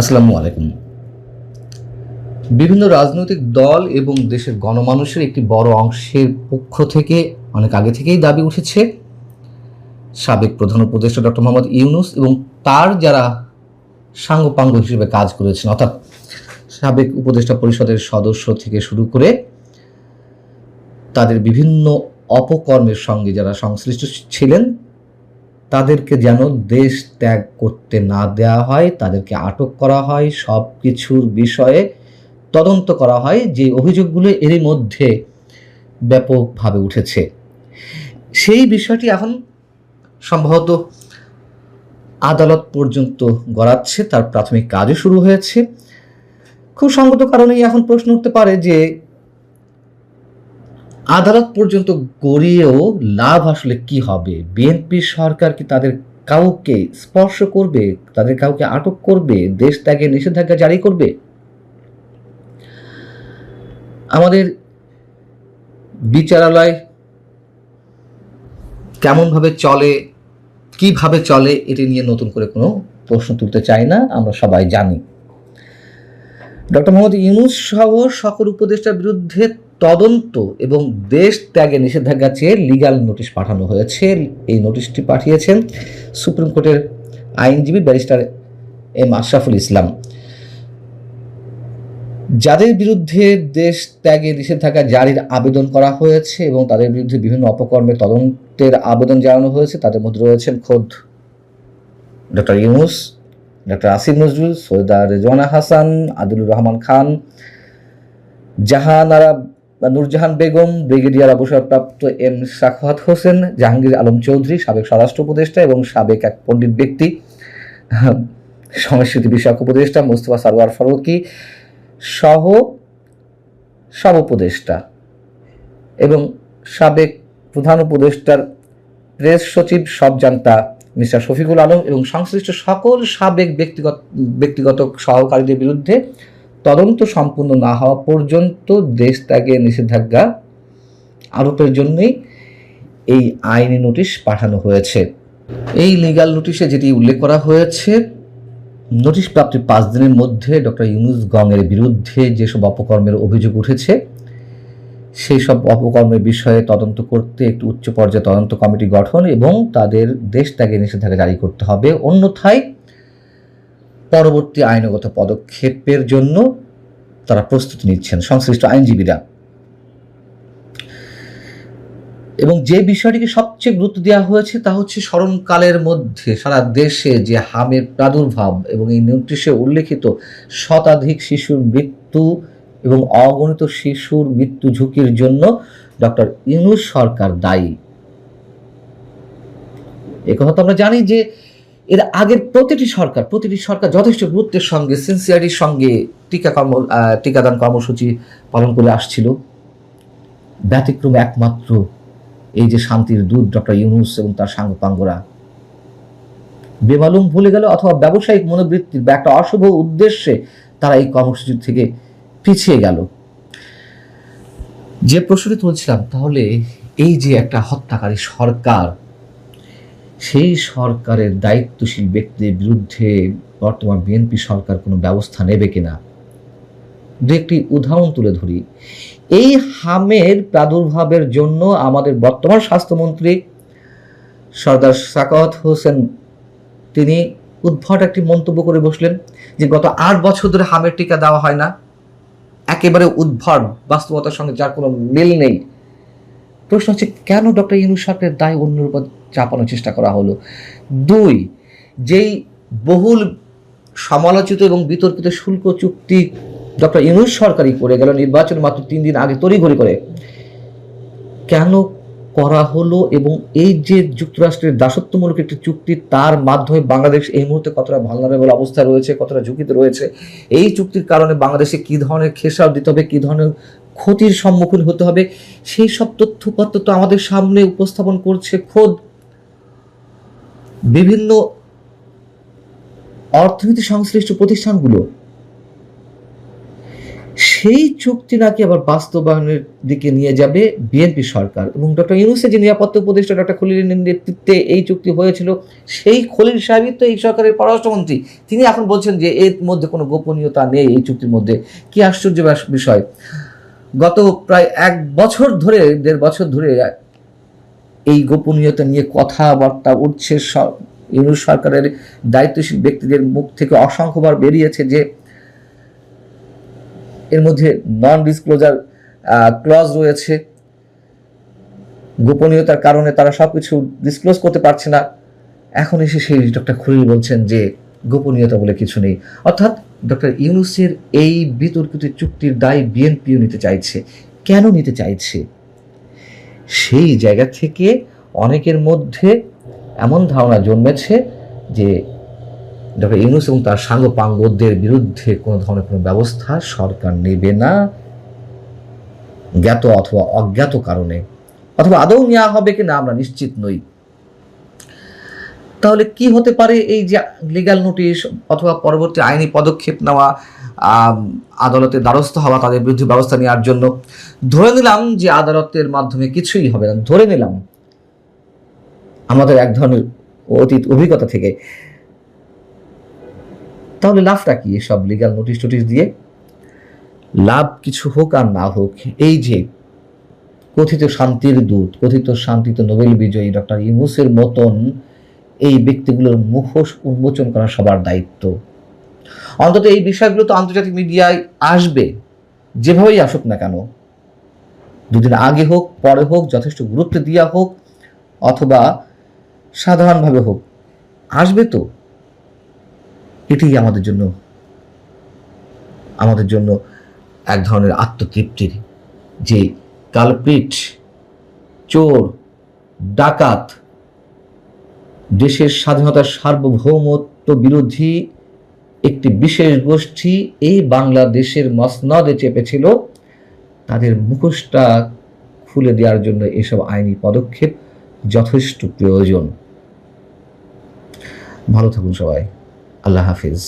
আসসালামু আলাইকুম। বিভিন্ন রাজনৈতিক দল এবং দেশের গণমানুষের একটি বড় অংশের পক্ষ থেকে অনেক আগে থেকেই দাবি উঠেছে সাবেক প্রধান উপদেষ্টা ডক্টর মোহাম্মদ ইউনূস এবং তার যারা সাঙ্গপাঙ্গ হিসেবে কাজ করেছেন, অর্থাৎ সাবেক উপদেষ্টা পরিষদের সদস্য থেকে শুরু করে তাদের বিভিন্ন অপকর্মের সঙ্গে যারা সংশ্লিষ্ট ছিলেন তাদেরকে যেন দেশ ত্যাগ করতে না দেওয়া হয়, তাদেরকে আটক করা হয়, সব কিছুর বিষয়ে তদন্ত করা হয়। যে অভিযোগগুলো এরই মধ্যে ব্যাপকভাবে উঠেছে, সেই বিষয়টি এখন সম্ভবত আদালত পর্যন্ত গড়াচ্ছে, তার প্রাথমিক কাজও শুরু হয়েছে। খুব সঙ্গত কারণেই এখন প্রশ্ন উঠতে পারে যে আদালত পর্যন্ত গড়িয়েও লাভ আসলে কি হবে? বিএনপি সরকার কি তাদের কাউকে স্পর্শ করবে, তাদের কাউকে আটক করবে, দেশ ত্যাগে নিষেধাজ্ঞা জারি করবে? আমাদের বিচারালয় কেমনভাবে চলে, কিভাবে চলে, এটি নিয়ে নতুন করে কোনো প্রশ্ন তুলতে চাই না, আমরা সবাই জানি। ডক্টর মোহাম্মদ ইউনূস সহ সকল উপদেষ্টার বিরুদ্ধে তদন্ত এবং দেশ ত্যাগে নিষেধাজ্ঞা চেয়ে লিগ্যাল নোটিশ পাঠানো হয়েছে। এই নোটিশটি পাঠিয়েছেন সুপ্রিম কোর্টের আইনজীবী ব্যারিস্টার এম আশরাফুল ইসলাম। যাদের বিরুদ্ধে দেশ ত্যাগে নিষেধাজ্ঞা জারির আবেদন করা হয়েছে এবং তাদের বিরুদ্ধে বিভিন্ন অপকর্মের তদন্তের আবেদন জানানো হয়েছে, তাদের মধ্যে রয়েছেন খোদ doctor Yunus, doctor Asif Nazrul, Syeda Rezwana Hasan, Adilur Rahman Khan, Jahanara Nurjahan Begum, brigadier অবসরপ্রাপ্ত এম সাখাওয়াত হোসেন, জাহাঙ্গীর আলম চৌধুরী, সাবেক স্বরাষ্ট্র উপদেষ্টা এবং সাবেক এক পণ্ডিত ব্যক্তি, সংস্কৃতি বিষয়ক উপদেষ্টা মোস্তফা সারোয়ার ফারুকী সহ সব উপদেষ্টা এবং সাবেক প্রধান উপদেষ্টার প্রেস সচিব সবজান্তা মিস্টার শফিকুল আলম এবং সংশ্লিষ্ট সকল সাবেক ব্যক্তিগত সহকারীদের বিরুদ্ধে তদন্ত সম্পূর্ণ না হওয়া পর্যন্ত দেশ ত্যাগে নিষেধাজ্ঞা আরোপের জন্যই এই আইনি নোটিশ পাঠানো হয়েছে। এই লিগ্যাল নোটিশে যেটি উল্লেখ করা হয়েছে, নোটিশ প্রাপ্তির 5 দিনের মধ্যে ডক্টর ইউনূস গংয়ের বিরুদ্ধে যেসব অপকর্মের অভিযোগ উঠেছে সেই সব অপকর্মের বিষয়ে তদন্ত করতে একটি উচ্চ পর্যায়ে তদন্ত কমিটি গঠন এবং তাদের দেশ ত্যাগে নিষেধাজ্ঞা জারি করতে হবে, অন্যথায় পরবর্তী আইনগত পদক্ষেপের জন্য তারা প্রস্তুতি নিচ্ছেন সংশ্লিষ্ট আইনজীবীরা। এবং যে বিষয়টিকে সবচেয়ে গুরুত্ব দেওয়া হয়েছে তা হচ্ছে স্মরণকালের মধ্যে সারা দেশে যে হামের প্রাদুর্ভাব এবং এই নোটিশে উল্লেখিত শতাধিক শিশুর মৃত্যু এবং অগণিত শিশুর মৃত্যু ঝুঁকির জন্য ডক্টর ইউনূস সরকার দায়ী। একথা তো আমরা জানি যে এর আগের প্রতিটি সরকার যথেষ্ট গুরুত্বের সঙ্গে সিনসিয়ারিটির সঙ্গে টিকাদান কর্মসূচি পালন করে আসছিল। ব্যতিক্রম একমাত্র এই যে শান্তির দূত ডক্টর ইউনূস এবং তার সাঙ্গপাঙ্গরা বেমালুম ভুলে গেল অথবা ব্যবসায়িক মনোবৃত্তির বা একটা অশুভ উদ্দেশ্যে তারা এই কর্মসূচি থেকে পিছিয়ে গেল। যে প্রশ্নটি তুলছিলাম, তাহলে এই যে একটা হত্যাকারী সরকার, সেই সরকারের দায়িত্বশীল ব্যক্তিদের বিরুদ্ধে বর্তমান বিএনপি সরকার কোনো ব্যবস্থা নেবে কিনা? দু একটি উদাহরণ তুলে ধরি। এই হামের প্রাদুর্ভাবের জন্য আমাদের বর্তমান স্বাস্থ্যমন্ত্রী সর্দার সাখাওয়াত হোসেন তিনি উদ্ভট একটি মন্তব্য করে বসলেন যে গত 8 বছর ধরে হামের টিকা দেওয়া হয় না। একেবারে উদ্ভট, বাস্তবতার সঙ্গে যার কোনো মিল নেই। প্রশ্ন হচ্ছে, কেন ডক্টর ইউনূস সরকারের দায় অন্যের উপর চাপানোর চেষ্টা করা হলো? 2, যেই বহুল সমালোচিত এবং বিতর্কিত শুল্ক চুক্তি ডক্টর ইউনূস সরকারই করে গেল নির্বাচন মাত্র 3 দিন আগে তড়িঘড়ি করে, কেন করা হলো? এবং এই যে যুক্তরাষ্ট্রের দাসত্বমূলক একটি চুক্তি, তার মাধ্যমে বাংলাদেশ এই মুহূর্তে কতটা ভালনারেবল অবস্থায় রয়েছে, কতটা ঝুঁকিতে রয়েছে, এই চুক্তির কারণে বাংলাদেশে কী ধরনের খেসারত দিতে হবে, কী ধরনের ক্ষতির সম্মুখীন হতে হবে, সেই সব তথ্যপত্র তো আমাদের সামনে উপস্থাপন করছে খোদ বিভিন্ন অর্থনীতি সংশ্লিষ্ট প্রতিষ্ঠানগুলো। সেই চুক্তি নাকি আবার বাস্তবায়নের দিকে নিয়ে যাবে বিএনপি সরকার, এবং ডক্টর ইউনূসের যে নিরাপত্তা উপদেষ্টা ডক্টর খলিলের নেতৃত্বে এই চুক্তি হয়েছিল, সেই খলিল সাহেবই তো এই সরকারের পররাষ্ট্রমন্ত্রী। তিনি এখন বলছেন যে এর মধ্যে কোনো গোপনীয়তা নেই এই চুক্তির মধ্যে। কি আশ্চর্য বিষয়! গত প্রায় 1.5 বছর ধরে এই গোপনীয়তা নিয়ে কথাবার্তা উঠছে। ইউনূস সরকারের দায়িত্বশীল ব্যক্তিদের মুখ থেকে অসংখ্যবার বেরিয়েছে যে এর মধ্যে নন ডিসক্লোজার ক্লজ রয়েছে, গোপনীয়তার কারণে তারা সবকিছু ডিসক্লোজ করতে পারছে না। এখন এসে সেই ডক্টর খলিল বলছেন যে গোপনীয়তা বলে কিছু নেই। অর্থাৎ ডক্টর ইউনূসের এই বিতর্কিত চুক্তির দায় বিএনপিও নিতে চাইছে। কেন নিতে চাইছে? সেই জায়গা থেকে অনেকের মধ্যে এমন ধারণা জন্মেছে যে ডক্টর ইউনূস এবং তার সাঙ্গপাঙ্গদের বিরুদ্ধে কোনো ধরনের কোনো ব্যবস্থা সরকার নেবে না, জ্ঞাত অথবা অজ্ঞাত কারণে, অথবা আদৌ নেওয়া হবে কিনা আমরা নিশ্চিত নই। তাহলে কি হতে পারে এই যে লিগ্যাল নোটিশ অথবা পরবর্তী আইনি পদক্ষেপ নেওয়া, আদালতের দ্বারস্থ হওয়া তাদের বিরুদ্ধে ব্যবস্থা নেওয়ার জন্য? ধরে নিলাম যে আদালতের মাধ্যমে কিছুই হবে না, ধরে নিলাম আমাদের এক ধরনের অতীত অভিজ্ঞতা থেকে, তাহলে লাভটা কি এসব লিগ্যাল নোটিশ টোটিশ দিয়ে? লাভ কিছু হোক আর না হোক, এই যে কথিত শান্তির দূত, কথিত শান্তিতে নোবেল বিজয়ী ডক্টর ইউনূসের মতন এই ব্যক্তিগুলোর মুখোশ উন্মোচন করা সবার দায়িত্ব। অন্তত এই বিষয়গুলো তো আন্তর্জাতিক মিডিয়ায় আসবে, যেভাবেই আসুক না কেন, দুদিন আগে হোক পরে হোক, যথেষ্ট গুরুত্ব দেওয়া হোক অথবা সাধারণভাবে হোক, আসবে তো। এটি আমাদের জন্য এক ধরনের আত্মতৃপ্তির, যে কালপ্রিট, চোর, ডাকাত, দেশের স্বাধীনতার সার্বভৌমত্ব বিরোধী একটি বিশেষ গোষ্ঠী এই বাংলাদেশের মসনদে চেপেছিল, তাদের মুখোশটা খুলে দেওয়ার জন্য এসব আইনি পদক্ষেপ যথেষ্ট প্রয়োজন। ভালো থাকুন সবাই। আল্লাহ হাফিজ।